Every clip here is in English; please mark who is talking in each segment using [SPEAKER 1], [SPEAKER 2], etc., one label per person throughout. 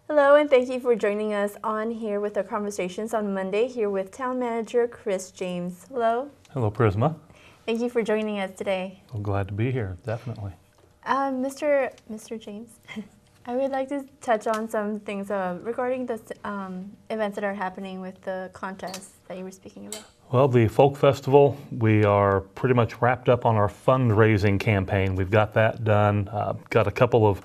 [SPEAKER 1] Hello, and thank you for joining us on here with our conversations on Monday here with Town Manager Chris James. Hello.
[SPEAKER 2] Hello, Prisma.
[SPEAKER 1] Thank you for joining us today.
[SPEAKER 2] I'm glad to be here, definitely.
[SPEAKER 1] Mr. James, I would like to touch on some things regarding the events that are happening with the contest that you were speaking about.
[SPEAKER 2] Well, the Folk Festival, we are pretty much wrapped up on our fundraising campaign. We've got that done. Got a couple of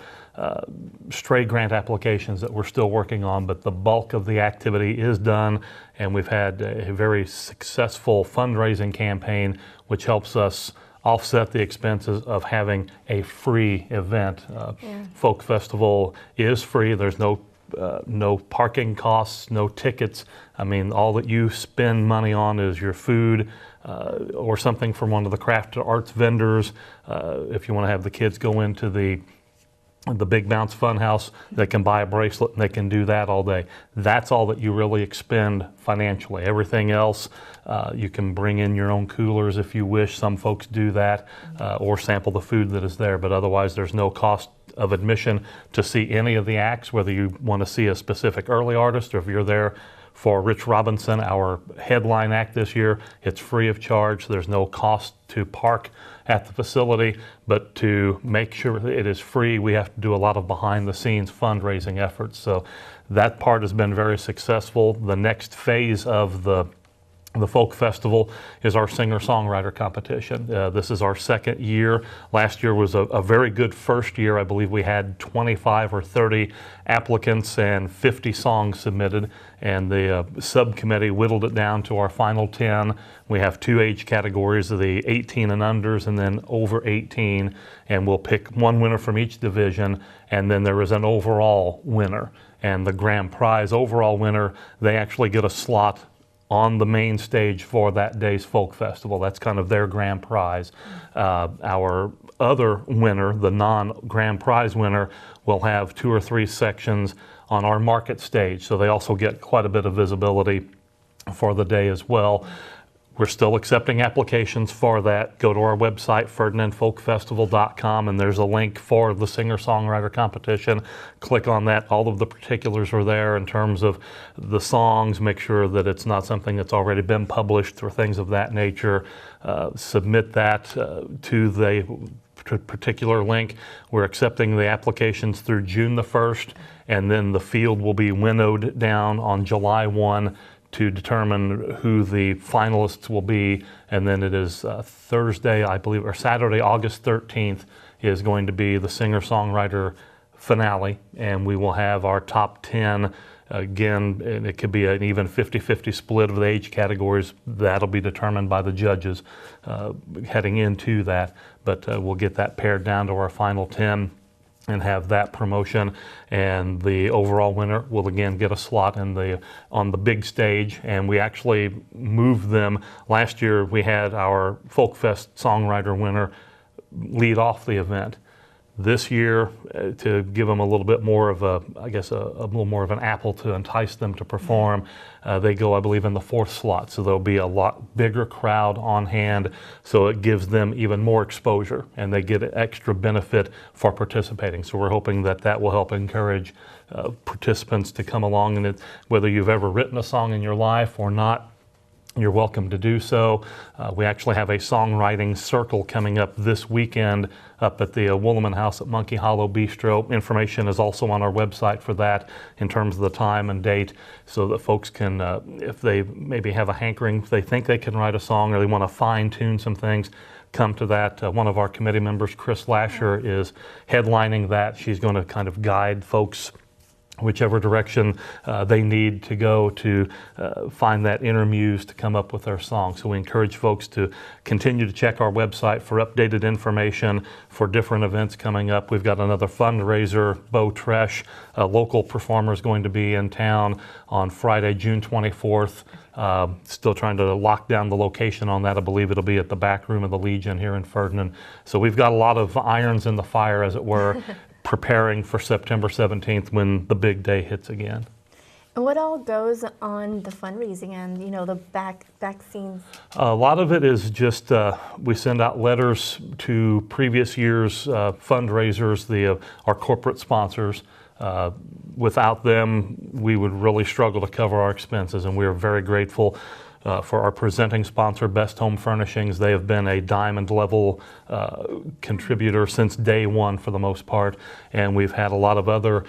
[SPEAKER 2] stray grant applications that we're still working on, but the bulk of the activity is done, and we've had a very successful fundraising campaign, which helps us offset the expenses of having a free event. Folk Festival is free. There's no parking costs, no tickets. I mean, all that you spend money on is your food or something from one of the craft arts vendors. If you want to have the kids go into the Big Bounce Funhouse, they can buy a bracelet and they can do that all day. That's all that you really expend financially. Everything else, you can bring in your own coolers if you wish. Some folks do that, or sample the food that is there, but otherwise there's no cost of admission to see any of the acts, whether you want to see a specific early artist or if you're there for Rich Robinson, our headline act this year. It's free of charge. There's no cost to park at the facility, but to make sure it is free, we have to do a lot of behind the scenes fundraising efforts. So that part has been very successful. The next phase of the Folk Festival is our singer-songwriter competition. This is our second year. Last year was a very good first year. I believe we had 25 or 30 applicants and 50 songs submitted, and the subcommittee whittled it down to our final 10. We have two age categories, the 18 and unders and then over 18, and we'll pick one winner from each division, and then there is an overall winner. And the grand prize overall winner, they actually get a slot on the main stage for that day's Folk Festival. That's kind of their grand prize. Our other winner, the non-grand prize winner, will have 2 or 3 sections on our market stage. So they also get quite a bit of visibility for the day as well. We're still accepting applications for that. Go to our website, ferdinandfolkfestival.com, and there's a link for the singer-songwriter competition. Click on that. All of the particulars are there in terms of the songs. Make sure that it's not something that's already been published or things of that nature. Submit that to the particular link. We're accepting the applications through June the 1st, and then the field will be winnowed down on July 1 to determine who the finalists will be. And then it is Thursday, I believe, or Saturday, August 13th is going to be the singer-songwriter finale, and we will have our top 10. Again, and it could be an even 50-50 split of the age categories. That'll be determined by the judges heading into that, but we'll get that pared down to our final 10 and have that promotion, and the overall winner will again get a slot on the big stage. And we actually moved them. Last year we had our Folk Fest songwriter winner lead off the event. This year, to give them a little bit more of a little more of an apple to entice them to perform, they go, I believe, in the 4th slot. So there'll be a lot bigger crowd on hand, so it gives them even more exposure, and they get an extra benefit for participating. So we're hoping that that will help encourage participants to come along, and whether you've ever written a song in your life or not, you're welcome to do so. We actually have a songwriting circle coming up this weekend up at the Woolman House at Monkey Hollow Bistro. Information is also on our website for that in terms of the time and date, so that folks can, if they maybe have a hankering, if they think they can write a song or they want to fine-tune some things, come to that. One of our committee members, Chris Lasher, is headlining that. She's going to kind of guide folks whichever direction they need to go to find that inner muse to come up with their song. So we encourage folks to continue to check our website for updated information for different events coming up. We've got another fundraiser. Bo Tresh, a local performer, is going to be in town on Friday, June 24th. Still trying to lock down the location on that. I believe it'll be at the back room of the Legion here in Ferdinand. So we've got a lot of irons in the fire, as it were, preparing for September 17th when the big day hits again.
[SPEAKER 1] And what all goes on the fundraising and, the back scenes?
[SPEAKER 2] A lot of it is just we send out letters to previous years' fundraisers, our corporate sponsors, without them, we would really struggle to cover our expenses, and we are very grateful for our presenting sponsor, Best Home Furnishings. They have been a diamond level contributor since day one for the most part, and we've had a lot of other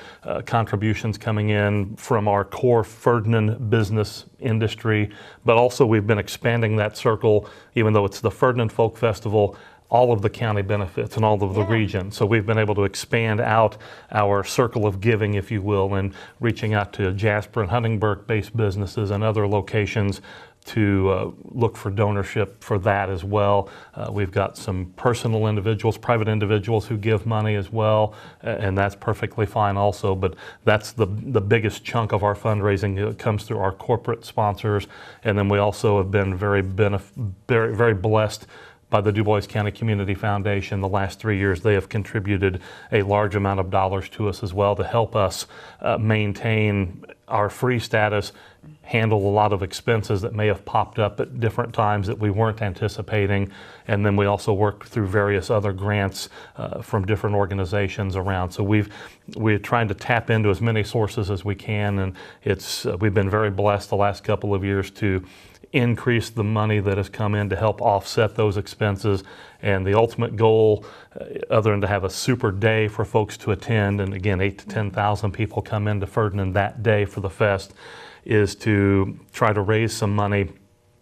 [SPEAKER 2] contributions coming in from our core Ferdinand business industry, but also we've been expanding that circle. Even though it's the Ferdinand Folk Festival, all of the county benefits and all of the region. So we've been able to expand out our circle of giving, if you will, and reaching out to Jasper and Huntingburg-based businesses and other locations to look for donorship for that as well. We've got some personal individuals, private individuals who give money as well, and that's perfectly fine also, but that's the biggest chunk of our fundraising. It comes through our corporate sponsors, and then we also have been very blessed by the Du Bois County Community Foundation. The last 3 years, they have contributed a large amount of dollars to us as well to help us maintain our free status, handle a lot of expenses that may have popped up at different times that we weren't anticipating. And then we also work through various other grants from different organizations around. So we're trying to tap into as many sources as we can, and we've been very blessed the last couple of years to increase the money that has come in to help offset those expenses. And the ultimate goal, other than to have a super day for folks to attend, and again, 8,000 to 10,000 people come into Ferdinand that day for the fest, is to try to raise some money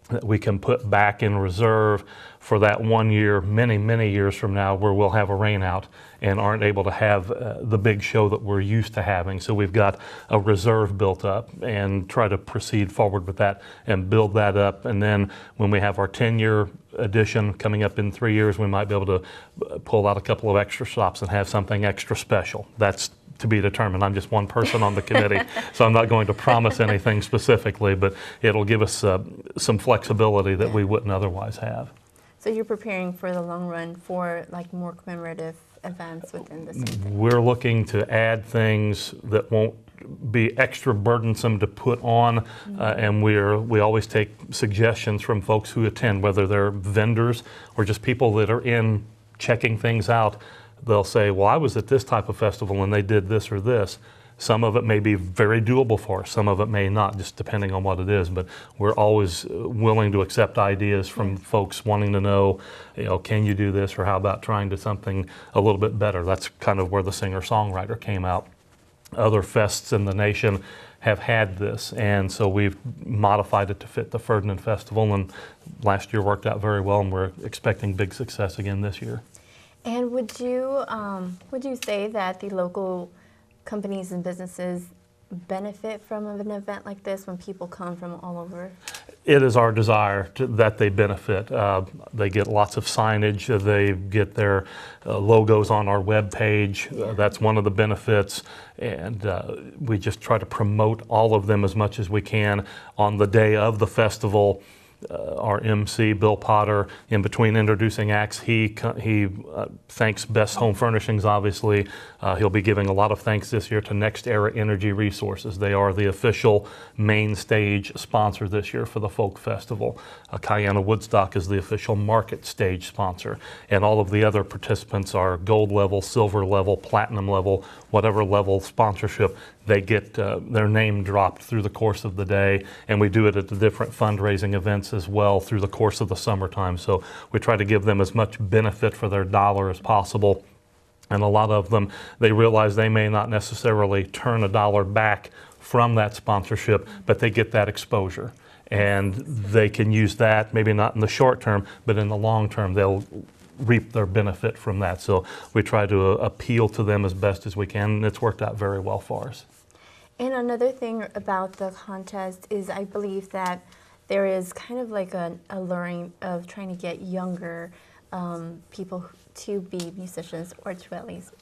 [SPEAKER 2] that we can put back in reserve for that 1 year, many years from now, where we'll have a rain out and aren't able to have the big show that we're used to having. So we've got a reserve built up and try to proceed forward with that and build that up. And then when we have our 10-year edition coming up in 3 years, we might be able to pull out a couple of extra stops and have something extra special. That's to be determined. I'm just one person on the committee, so I'm not going to promise anything specifically, but it'll give us some flexibility that we wouldn't otherwise have.
[SPEAKER 1] So you're preparing for the long run for like more commemorative events within the city?
[SPEAKER 2] We're looking to add things that won't be extra burdensome to put on, and we always take suggestions from folks who attend, whether they're vendors or just people that are in checking things out. They'll say, well, I was at this type of festival and they did this or this. Some of it may be very doable for us, some of it may not, just depending on what it is. But we're always willing to accept ideas from folks wanting to know, can you do this, or how about trying to something a little bit better? That's kind of where the singer-songwriter came out. Other fests in the nation have had this, and so we've modified it to fit the Ferdinand Festival, and last year worked out very well, and we're expecting big success again this year.
[SPEAKER 1] And would you say that the local companies and businesses benefit from an event like this when people come from all over?
[SPEAKER 2] It is our desire that they benefit. They get lots of signage. They get their logos on our webpage. That's one of the benefits. And we just try to promote all of them as much as we can. On the day of the festival, our MC, Bill Potter, in between introducing acts, he thanks Best Home Furnishings, obviously. He'll be giving a lot of thanks this year to Next Era Energy Resources. They are the official main stage sponsor this year for the Folk Festival. Kiana Woodstock is the official market stage sponsor. And all of the other participants are gold level, silver level, platinum level, whatever level sponsorship. They get their name dropped through the course of the day, and we do it at the different fundraising events as well through the course of the summertime. So we try to give them as much benefit for their dollar as possible. And a lot of them, they realize they may not necessarily turn a dollar back from that sponsorship, but they get that exposure. And they can use that, maybe not in the short term, but in the long term, they'll reap their benefit from that. So we try to appeal to them as best as we can, and it's worked out very well for us.
[SPEAKER 1] And another thing about the contest is I believe that there is kind of like a luring of trying to get younger people to be musicians, or to at least,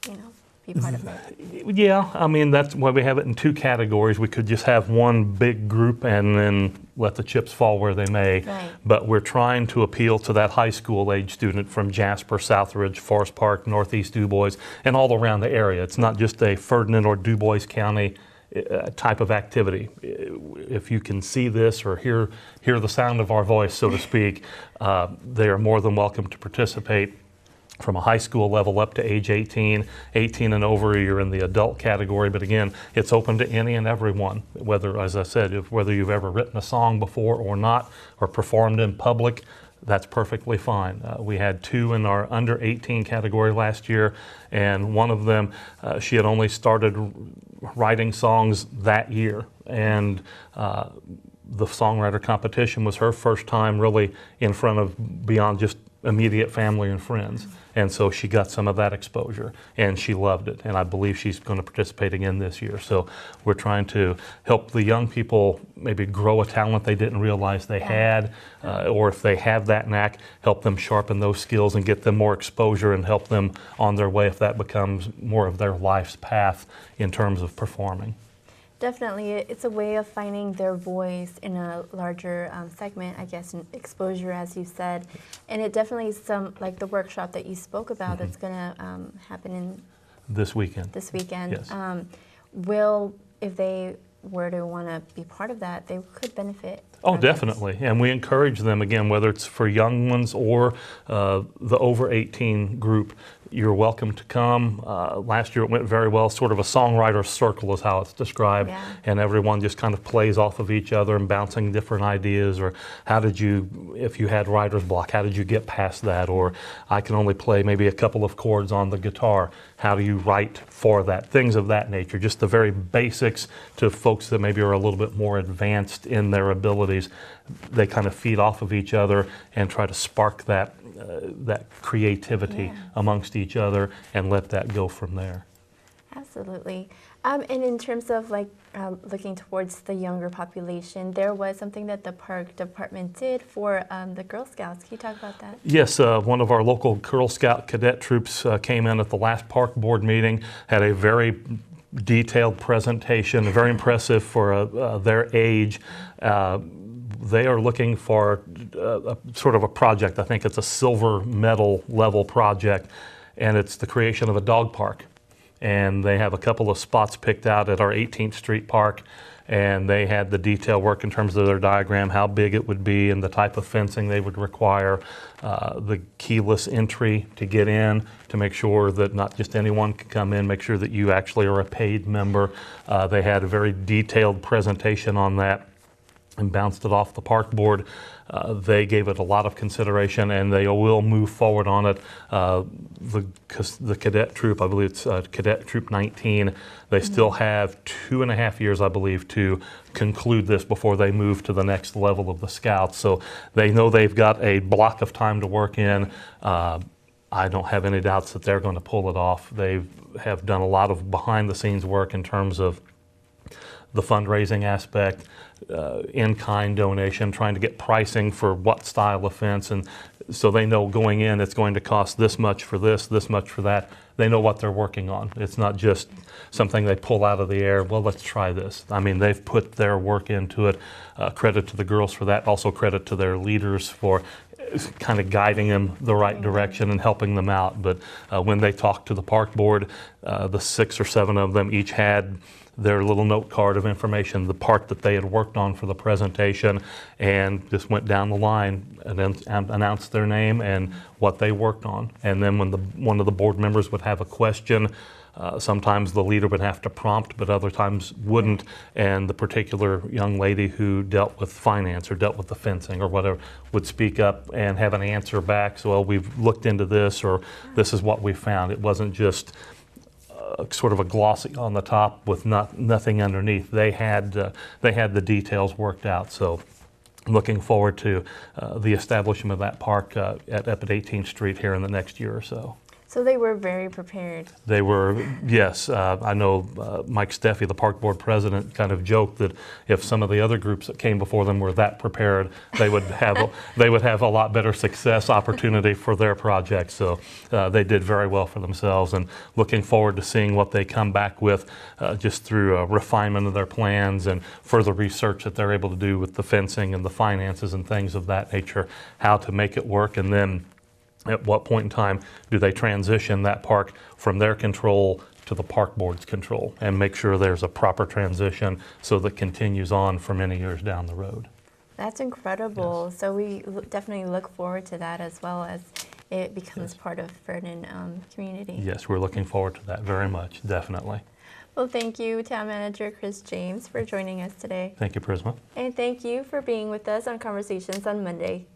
[SPEAKER 1] be part of it.
[SPEAKER 2] Yeah, I mean, that's why we have it in two categories. We could just have one big group and then let the chips fall where they may.
[SPEAKER 1] Right.
[SPEAKER 2] But we're trying to appeal to that high school age student from Jasper, Southridge, Forest Park, Northeast Du Bois, and all around the area. It's not just a Ferdinand or Du Bois County type of activity. If you can see this or hear the sound of our voice, so to speak, they are more than welcome to participate. from a high school level up to age 18. 18 and over, you're in the adult category, but again, it's open to any and everyone, whether, as I said, whether you've ever written a song before or not, or performed in public, that's perfectly fine. We had 2 in our under 18 category last year, and one of them, she had only started writing songs that year, and the songwriter competition was her first time really in front of beyond just immediate family and friends. And so she got some of that exposure, and she loved it. And I believe she's going to participate again this year. So we're trying to help the young people maybe grow a talent they didn't realize they had, or if they have that knack, help them sharpen those skills and get them more exposure and help them on their way if that becomes more of their life's path in terms of performing.
[SPEAKER 1] Definitely, it's a way of finding their voice in a larger segment, I guess, and exposure, as you said. And it definitely is like the workshop that you spoke about that's going to happen in
[SPEAKER 2] this weekend.
[SPEAKER 1] This weekend.
[SPEAKER 2] Yes.
[SPEAKER 1] If they were to want to be part of that, they could benefit.
[SPEAKER 2] Oh, definitely. And we encourage them, again, whether it's for young ones or the over 18 group, you're welcome to come. Last year it went very well, sort of a songwriter circle is how it's described, and everyone just kind of plays off of each other and bouncing different ideas, or how did you, if you had writer's block, how did you get past that, or I can only play maybe a couple of chords on the guitar, how do you write for that, things of that nature, just the very basics to folks that maybe are a little bit more advanced in their abilities. They kind of feed off of each other and try to spark that creativity amongst each other and let that go from there.
[SPEAKER 1] Absolutely. And in terms of looking towards the younger population, there was something that the park department did for the Girl Scouts. Can you talk about that? Yes,
[SPEAKER 2] one of our local Girl Scout cadet troops came in at the last park board meeting, had a very detailed presentation, very impressive for their age. They are looking for sort of a project. I think it's a silver medal level project, and it's the creation of a dog park. And they have a couple of spots picked out at our 18th Street Park, and they had the detail work in terms of their diagram, how big it would be and the type of fencing they would require, the keyless entry to get in, to make sure that not just anyone can come in, make sure that you actually are a paid member. They had a very detailed presentation on that and bounced it off the park board. They gave it a lot of consideration, and they will move forward on it. The cadet troop, I believe it's Cadet Troop 19, they still have 2.5 years, I believe, to conclude this before they move to the next level of the Scouts. So they know they've got a block of time to work in. I don't have any doubts that they're going to pull it off. They have done a lot of behind-the-scenes work in terms of the fundraising aspect, in-kind donation, trying to get pricing for what style of fence, and so they know going in it's going to cost this much for this much for that. They know what they're working on. It's not just something they pull out of the air, well, let's try this. I mean, they've put their work into it. Credit to the girls for that. Also credit to their leaders for kind of guiding them the right direction and helping them out. But when they talked to the park board, the 6 or 7 of them each had their little note card of information, the part that they had worked on for the presentation, and just went down the line and then announced their name and what they worked on. And then when one of the board members would have a question, sometimes the leader would have to prompt, but other times wouldn't, and the particular young lady who dealt with finance or dealt with the fencing or whatever would speak up and have an answer back. So, well, we've looked into this, or this is what we found. It wasn't just sort of a glossy on the top with nothing underneath. They had the details worked out. So looking forward to the establishment of that park up at 18th Street here in the next year or so.
[SPEAKER 1] So they were very prepared.
[SPEAKER 2] They were, yes. I know Mike Steffi, the park board president, kind of joked that if some of the other groups that came before them were that prepared, they would have a lot better success opportunity for their project. So they did very well for themselves, and looking forward to seeing what they come back with just through a refinement of their plans and further research that they're able to do with the fencing and the finances and things of that nature, how to make it work, and then at what point in time do they transition that park from their control to the park board's control, and make sure there's a proper transition so that continues on for many years down the road.
[SPEAKER 1] That's incredible. Yes. So we definitely look forward to that, as well as it becomes part of Ferdinand community.
[SPEAKER 2] Yes, we're looking forward to that very much, definitely.
[SPEAKER 1] Well, thank you, Town Manager Chris James, for joining us today.
[SPEAKER 2] Thank you, Prisma.
[SPEAKER 1] And thank you for being with us on Conversations on Monday.